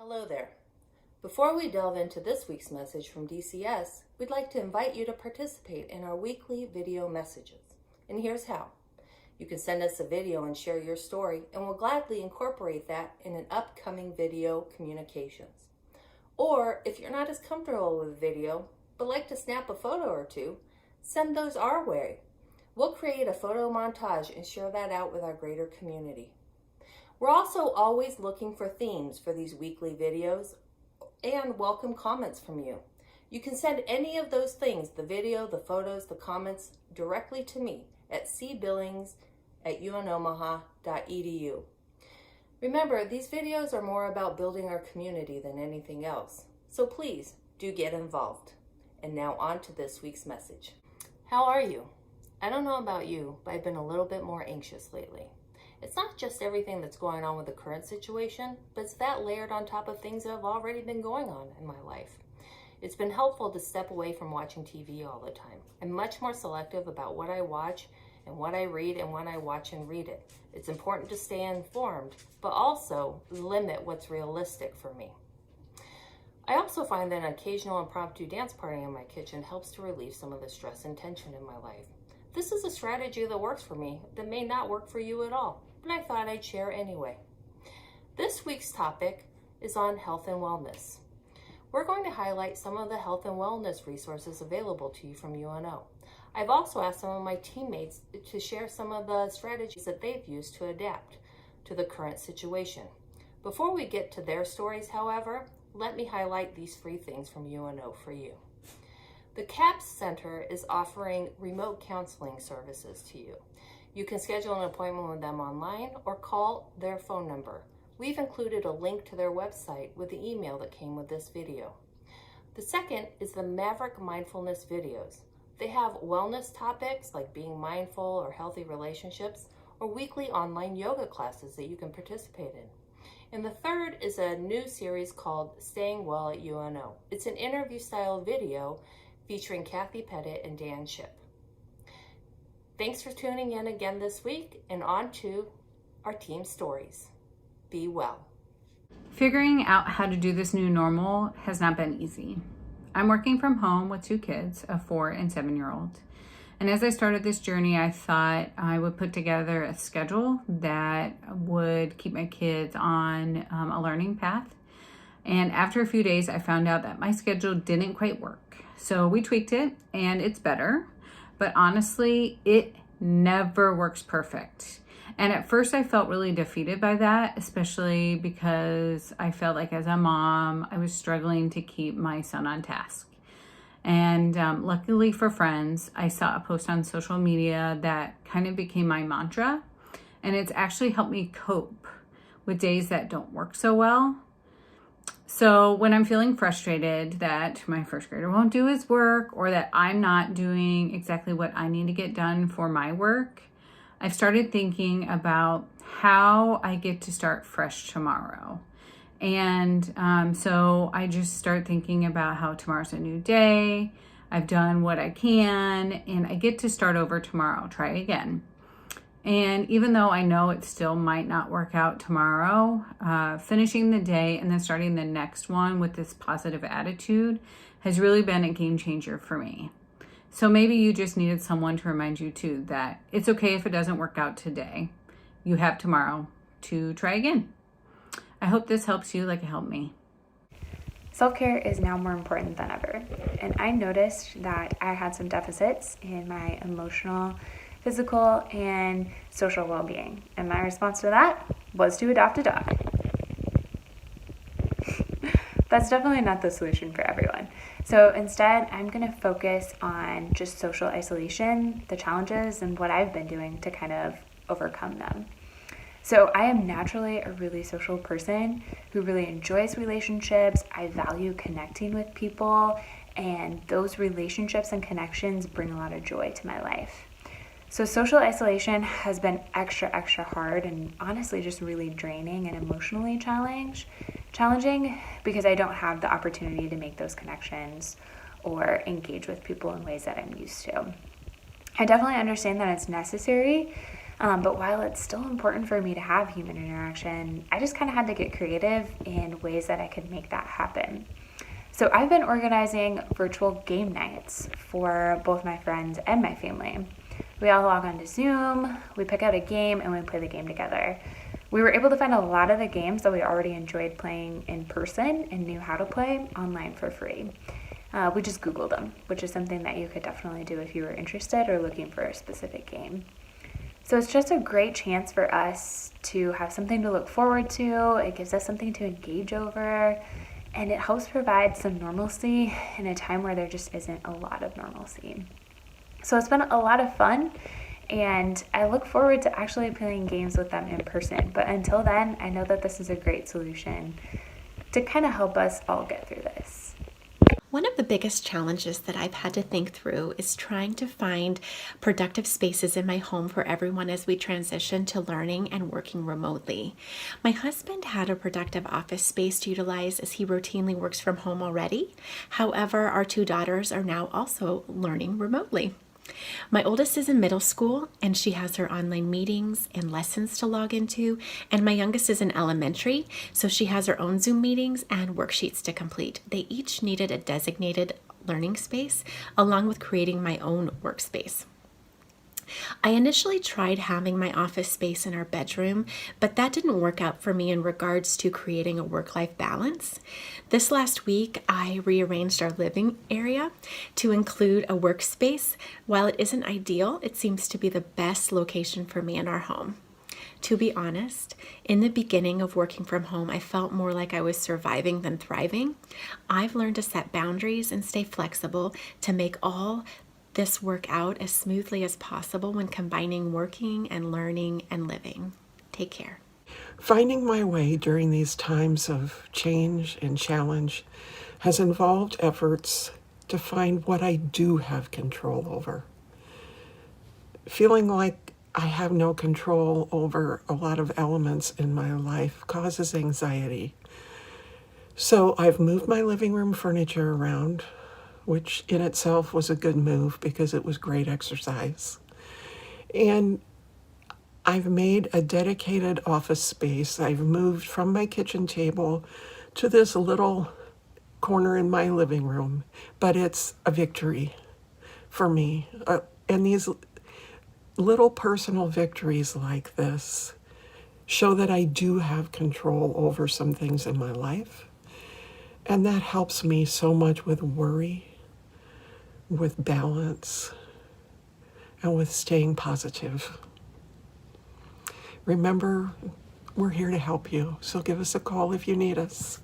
Hello there. Before we delve into this week's message from DCS, we'd like to invite you to participate in our weekly video messages. And here's how. You can send us a video and share your story, and we'll gladly incorporate that in an upcoming video communications. Or if you're not as comfortable with video, but like to snap a photo or two, send those our way. We'll create a photo montage and share that out with our greater community. We're also always looking for themes for these weekly videos and welcome comments from you. You can send any of those things, the video, the photos, the comments, directly to me at cbillings@unomaha.edu. Remember, these videos are more about building our community than anything else, so please do get involved. And now on to this week's message. How are you? I don't know about you, but I've been a little bit more anxious lately. It's not just everything that's going on with the current situation, but it's that layered on top of things that have already been going on in my life. It's been helpful to step away from watching TV all the time. I'm much more selective about what I watch and what I read and when I watch and read it. It's important to stay informed, but also limit what's realistic for me. I also find that an occasional impromptu dance party in my kitchen helps to relieve some of the stress and tension in my life. This is a strategy that works for me that may not work for you at all, but I thought I'd share anyway. This week's topic is on health and wellness. We're going to highlight some of the health and wellness resources available to you from UNO. I've also asked some of my teammates to share some of the strategies that they've used to adapt to the current situation. Before we get to their stories, however, let me highlight these free things from UNO for you. The CAPS Center is offering remote counseling services to you. You can schedule an appointment with them online or call their phone number. We've included a link to their website with the email that came with this video. The second is the Maverick Mindfulness videos. They have wellness topics like being mindful or healthy relationships, or weekly online yoga classes that you can participate in. And the third is a new series called Staying Well at UNO. It's an interview-style video featuring Kathy Pettit and Dan Ship. Thanks for tuning in again this week, and on to our team stories. Be well. Figuring out how to do this new normal has not been easy. I'm working from home with two kids, a 4 and 7-year-old. And as I started this journey, I thought I would put together a schedule that would keep my kids on a learning path. And after a few days, I found out that my schedule didn't quite work. So we tweaked it and it's better. But honestly, it never works perfect. And at first I felt really defeated by that, especially because I felt like as a mom, I was struggling to keep my son on task. And luckily for friends, I saw a post on social media that kind of became my mantra. And it's actually helped me cope with days that don't work so well. So when I'm feeling frustrated that my first grader won't do his work or that I'm not doing exactly what I need to get done for my work, I've started thinking about how I get to start fresh tomorrow. And so I just start thinking about how tomorrow's a new day. I've done what I can and I get to start over tomorrow, try again. And even though I know it still might not work out tomorrow, finishing the day and then starting the next one with this positive attitude has really been a game changer for me. So maybe you just needed someone to remind you too that it's okay if it doesn't work out today. You have tomorrow to try again. I hope this helps you like it helped me. Self-care is now more important than ever. And I noticed that I had some deficits in my emotional, physical, and social well-being. And my response to that was to adopt a dog. That's definitely not the solution for everyone. So instead, I'm going to focus on just social isolation, the challenges, and what I've been doing to kind of overcome them. So I am naturally a really social person who really enjoys relationships. I value connecting with people, and those relationships and connections bring a lot of joy to my life. So social isolation has been extra hard and honestly just really draining and emotionally challenging because I don't have the opportunity to make those connections or engage with people in ways that I'm used to. I definitely understand that it's necessary, But while it's still important for me to have human interaction, I just kind of had to get creative in ways that I could make that happen. So I've been organizing virtual game nights for both my friends and my family. We all log on to Zoom, we pick out a game, and we play the game together. We were able to find a lot of the games that we already enjoyed playing in person and knew how to play online for free. We just Googled them, which is something that you could definitely do if you were interested or looking for a specific game. So it's just a great chance for us to have something to look forward to. It gives us something to engage over, and it helps provide some normalcy in a time where there just isn't a lot of normalcy. So it's been a lot of fun, and I look forward to actually playing games with them in person. But until then, I know that this is a great solution to kind of help us all get through this. One of the biggest challenges that I've had to think through is trying to find productive spaces in my home for everyone as we transition to learning and working remotely. My husband had a productive office space to utilize as he routinely works from home already. However, our 2 daughters are now also learning remotely. My oldest is in middle school, and she has her online meetings and lessons to log into, and my youngest is in elementary, so she has her own Zoom meetings and worksheets to complete. They each needed a designated learning space, along with creating my own workspace. I initially tried having my office space in our bedroom, but that didn't work out for me in regards to creating a work-life balance. This last week, I rearranged our living area to include a workspace. While it isn't ideal, it seems to be the best location for me in our home. To be honest, in the beginning of working from home, I felt more like I was surviving than thriving. I've learned to set boundaries and stay flexible to make all this work out as smoothly as possible when combining working and learning and living. Take care. Finding my way during these times of change and challenge has involved efforts to find what I do have control over. Feeling like I have no control over a lot of elements in my life causes anxiety. So I've moved my living room furniture around, which in itself was a good move because it was great exercise. And I've made a dedicated office space. I've moved from my kitchen table to this little corner in my living room, but it's a victory for me. And these little personal victories like this show that I do have control over some things in my life. And that helps me so much with worry, with balance, and with staying positive. Remember, we're here to help you, so give us a call if you need us.